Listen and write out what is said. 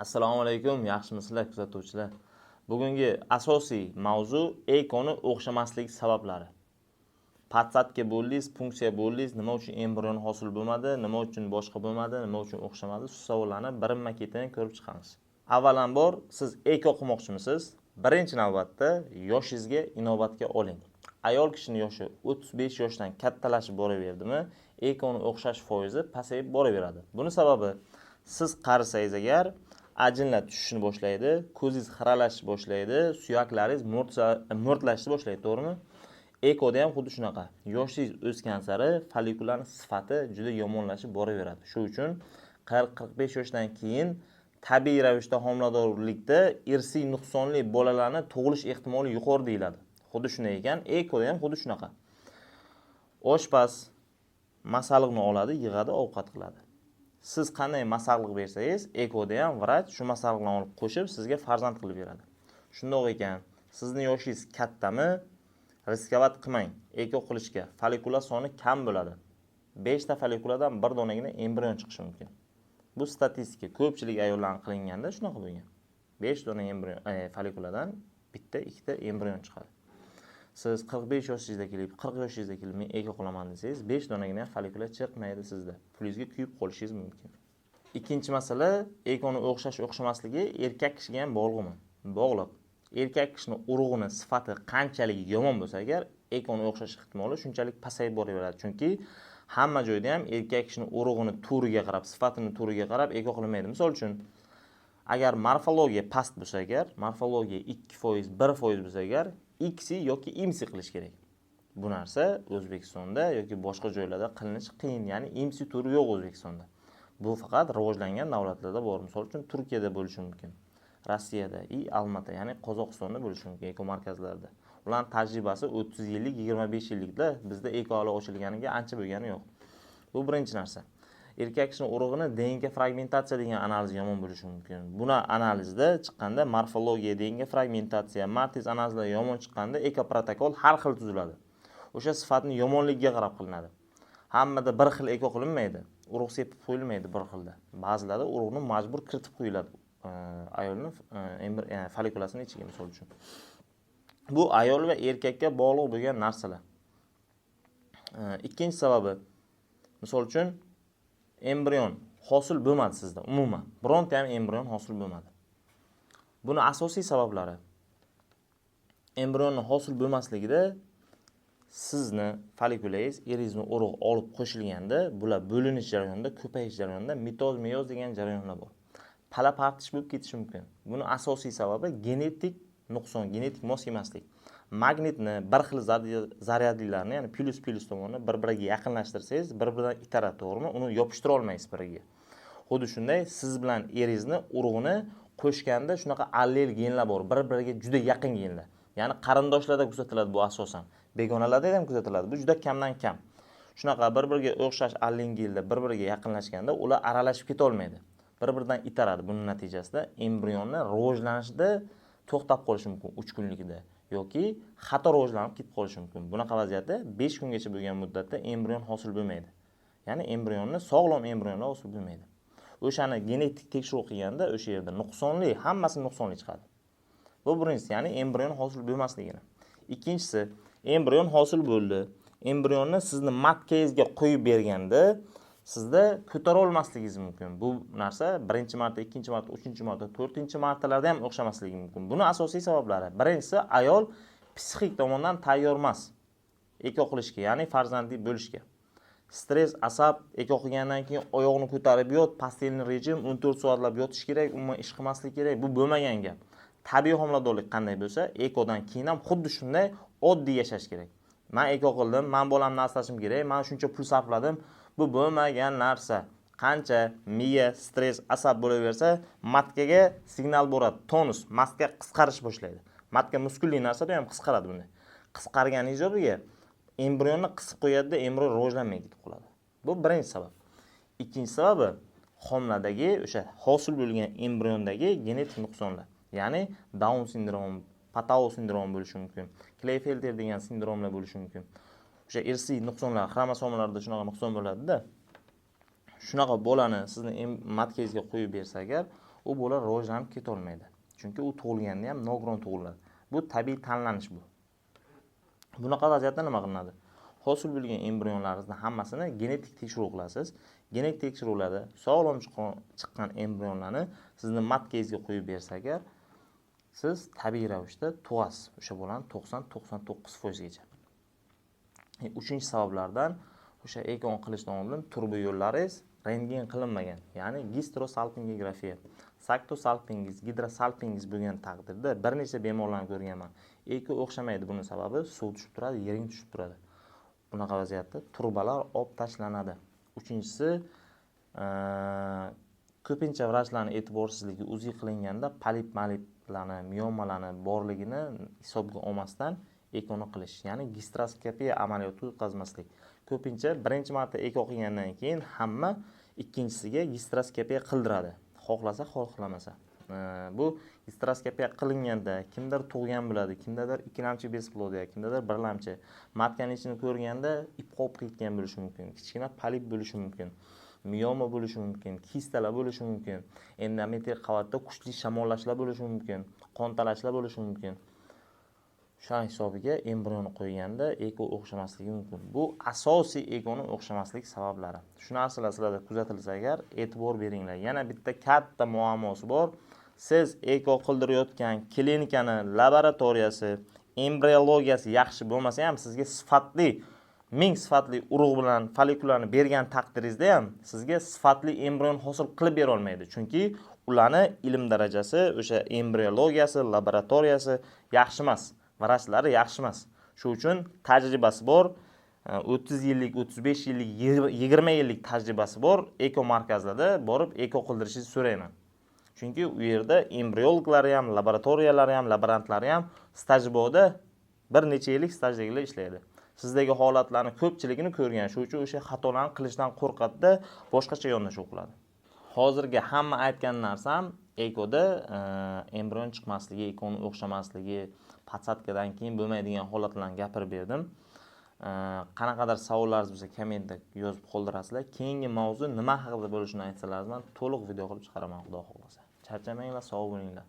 Assalomu alaykum, yaxshimisizlar kuzatuvchilar. Bugungi asosiy mavzu ekoni o'xshamasligi sabablari. Patsatga bo'ldingiz, funksiya bo'ldingiz, nima uchun embrion hosil bo'lmadi, nima uchun boshqa bo'lmadi, nima uchun o'xshamadi, shu savollarni birinma-ketin ko'rib chiqamiz. Avvalambor siz eko qilmoqchimisiz? Birinchi navbatda yoshingizga inobatga oling. Ayol kishining yoshi 35 yoshdan kattalashib boraverdimi, ekoni o'xshash foizi pasayib boraveradi. Buni sababi siz qarisangiz agar ajinlar tushishni boshlaydi, ko'zingiz xiralashni boshlaydi, suyaklaringiz mo'rtlashni boshlaydi, to'g'rimi? Ekoda ham xuddi shunaqa. Yoshingiz o'sgan sari follikularning sifati juda yomonlashib boraveradi. Shu uchun 40-45 yoshdan keyin tabiiy ravishda homiladorlikda irsiy nuqsonli bolalarning tug'ilish ehtimoli yuqori deyiladi. Xuddi shunday ekan, ekoda ham xuddi shunaqa. Oshpaz masalliqni oladi, yig'adi, ovqat qiladi. Siz qanday masalliq bersangiz, ekoda ham vrach shu masalliqni olib qo'shib sizga farzand qilib beradi. Shundoq ekan, sizning yoshingiz kattami, riskovat qilmang eko qilishga. Follikular soni kam bo'ladi. 5 ta follikulardan bir donagina embrion chiqishi mumkin. Bu statistika ko'pchilik ayollarning qilinganda shunaqa bo'lgan. 5 dona embrion follikulardan bitta, ikkita embrion chiqadi. Siz 45 yoshingizda kelib, 40 yoshingizda kelib men eko qilaman desangiz, 5 donagina follikular chiqmaydi sizda. Pulingizga kuyib qolishingiz mumkin. Ikkinchi masala, ekoni o'xshamasligi erkak kishiga ham bog'liqmi? Bog'liq. Erkak kishining urug'ini sifati qanchalik yomon bo'lsa agar, ekoni o'xshash ehtimoli shunchalik pasayib boraveradi. Chunki hamma joyda ham erkak kishining urug'ini turiga qarab, sifatini turiga qarab eko qilinmaydi. Misol uchun, agar morfologiya past bo'lsa agar, morfologiya 2%, 1% bo'lsa agar, X yoki IMSI qilish kerak. Bu narsa O'zbekistonda yoki boshqa joylarda qilinishi qiyin, ya'ni IMSI turi yo'q O'zbekistonda. Bu faqat rivojlangan davlatlarda bor. Misol uchun Turkiyada bo'lishi mumkin. Rossiyada, Almata, ya'ni Qozog'istonda bo'lishi mumkin eko markazlarida. Ularning tajribasi 30 yillik, 25 yillikda, bizda eko hali ochilganiga ancha bo'lgani yo'q. Bu birinchi narsa. Erkak kishining urug'ini DNK fragmentatsiya degan analiz yomon bo'lishi mumkin. Buni analizda chiqqanda morfologiya, DNK fragmentatsiya, matriz analizda yomon chiqqanda eko protokol har xil tuziladi. O'sha sifatning yomonligiga qarab qilinadi. Hammada bir xil eko qilinmaydi. Urug' sepib qo'yilmaydi bir xilda. Ba'zilarda urug'ni majbur kiritib qo'yiladi. Ayolning follikulasini ichiga misol uchun. Bu ayol va erkakka bog'liq bo'lgan narsalar. Ikkinchi sababi, misol uchun embrion hosil bo'lmadi sizda umuman. Bironta ham embrion hosil bo'lmadi. Buni asosiy sabablari embrionning hosil bo'lmasligida sizni follikulangiz eringizning urug' olib qo'shilganda, bular bo'linish jarayonida, ko'payish jarayonida mitoz, meyoz degan jarayonlar bor. Pala partish bo'lib ketishi mumkin. Buni asosiy sababi genetik nuqson, genetik mos emaslik. Magnitni bir xil zaryadlilarni, ya'ni plus tomonni bir-biriga yaqinlashtirsangiz, bir-biridan itaradi, to'g'rimi? Uni yopishtira olmaysiz biriga. Xuddi shunday siz bilan eringizni urug'ini qo'shganda shunaqa allel genlar bor, bir-biriga juda yaqin genlar. Ya'ni qarindoshlarda kuzatiladi bu asosan. Begonalarda ham kuzatiladi. Bu juda kamdan kam. Shunaqa bir-biriga o'xshash allel genlar bir-biriga yaqinlashganda ular aralashib keta olmaydi. Bir-biridan itaradi. Buning natijasida embrionning rivojlanishida to'xtab qolishi mumkin 3 kunlikda yoki xato rivojlanib ketib qolishi mumkin. Bunaqa vaziyatda 5 kungacha bo'lgan muddatda embrion hosil bo'lmaydi. Ya'ni embrionni sog'lom embrionlar hosil bo'lmaydi. O'shani genetik tekshiruv qilganda o'sha yerda nuqsonli, hammasi nuqsonli chiqadi. Bu birinchisi, ya'ni embrion hosil bo'lmasligini. Ikkinchisi, embrion hosil bo'ldi. Embrionni sizni matkangizga qo'yib berganda sizda ko'tara olmasligingiz mumkin. Bu narsa birinchi marta, ikkinchi marta, uchinchi marta, to'rtinchi martalarda ham o'xshamasligi mumkin. Buni asosiy sabablari. Birinchisi, ayol psixik tomondan tayyor emas eko qilishga, ya'ni farzandli bo'lishga. Stress, asab, eko qilgandan keyin oyoqni ko'tarib yot, pastelni rejim, 14 soatlab yotish kerak, umuman ish qilmaslik kerak. Bu bo'lmagan gap. Tabiiy homiladorlik qanday bo'lsa, ekodan keyin ham xuddi shunday oddiy yashash kerak. Men eko qildim, men bolamni asrashim kerak, men shuncha pul sarfladim. Bu bo'lmagan narsa. Qancha miya, stress, asab bo'laversa, matkaga signal boradi, tonus, matka qisqarish boshlaydi. Matka muskulli narsada ham qisqaradi buni. Qisqargan ijobiga embrionni qisib qo'yadi-da, embrion rivojlanmay ketib qoladi. Bu birinchi sabab. Ikkinchi sababi homiladagi o'sha hosil bo'lgan embriondagi genetik nuqsonlar. Ya'ni Down sindromi, Patau sindromi bo'lishi mumkin. Klinefelter degan sindromlar bo'lishi mumkin. O'sha irsiy nuqsonlar, xromosomalarda shunaqa nuqson bo'ladi-da. Shunaqa bolani sizni matkangizga qo'yib bersa agar, u bola rivojlanib ketolmaydi. Chunki u tug'ilganda ham nogiron tug'iladi. Bu tabiiy tanlanish bu. Bunaqa vaziyatda nima qilinadi? Hosil bo'lgan embrionlaringizni hammasini genetik tekshiruv qilasiz. Genetik tekshiruvlarda sog'lom chiqqan embrionlarni sizni matkangizga qo'yib bersa agar, siz tabiiy ravishda tug'asiz o'sha bolani 90-99%gacha. Uchinchi sabablardan o'sha ekon qilishdan oldin turbo yo'llaringiz rentgen qilinmagan, ya'ni gistrosalpingografiya, saktosalpingiz, gidrosalpingiz bo'lgan taqdirda bir necha bemorlarni ko'rganman. Eko o'xshamaydi, buning sababi suv tushib turadi, yering tushib turadi. Bunaqa vaziyatda turbalar olib tashlanadi. Uchinchisi, ko'pincha vrachlarning e'tiborsizligi uzi qilinganda polip-maliplarni, miomalarni borligini hisobga olmasdan ekoni qilish, ya'ni gistroskopiya amaliyoti o'tkazmaslik. Ko'pincha birinchi marta eko qilgandan keyin hamma ikkinchisiga gistroskopiya qildiradi, xohlasa, xohlamasa. Bu gistroskopiya qilinganda kimdir tug'gan bo'ladi, kimdadir ikkilamchi besplodiya, kimdadir birlamchi. Matkaning ichini ko'rganda ip qolib ketgan bo'lishi mumkin, kichkina polip bo'lishi mumkin, mioma bo'lishi mumkin, kistalar bo'lishi mumkin, endometriy qavatda kuchli shamollashlar bo'lishi mumkin, qon talashlar bo'lishi mumkin. Shu hisobiga embrionni qo'yganda eko o'xshamasligi mumkin. Bu asosiy ekoni o'xshamaslik sabablari. Shu narsalar sizlarda kuzatilsa agar e'tibor beringlar. Yana bitta katta muammosi bor. Siz eko qildirayotgan klinikani laboratoriyasi, embriologiyasi yaxshi bo'lmasa ham sizga sifatli, ming sifatli urug' bilan follikullarni bergan taqdiringizda ham sizga sifatli embrion hosil qilib bera olmaydi. Chunki ularni ilm darajasi, o'sha embriologiyasi, laboratoriyasi yaxshi emas. Vrachlari yaxshi emas. Shu uchun tajribasi bor, 30 yillik, 35 yillik, 20 yillik tajribasi bor eko markazlarda borib eko qildirishingizni so'rayman. Chunki u yerda embriologlari ham, laboratoriyalari ham, laborantlari ham stajboda bir necha yillik stajdagilar ishlaydi. Sizdagi holatlarni ko'pchiligini ko'rgan, shu uchun o'sha xatolarni qilishdan qo'rqadi, boshqacha yondashuv qiladi. Hozirgi hamma aytgan narsam ekoda embrion chiqmasligi, ekoni o'xshamasligi, patsatkadan keyin bo'lmaydigan holatlarni gapirib berdim. Qanaqadir savollaringiz bo'lsa kommentda yozib qoldirasizlar. Keyingi mavzu nima haqida bo'lishini aytsalaringiz, men to'liq video qilib chiqaraman, xudo xohlasa. Charchamanglar, sog' bo'linglar.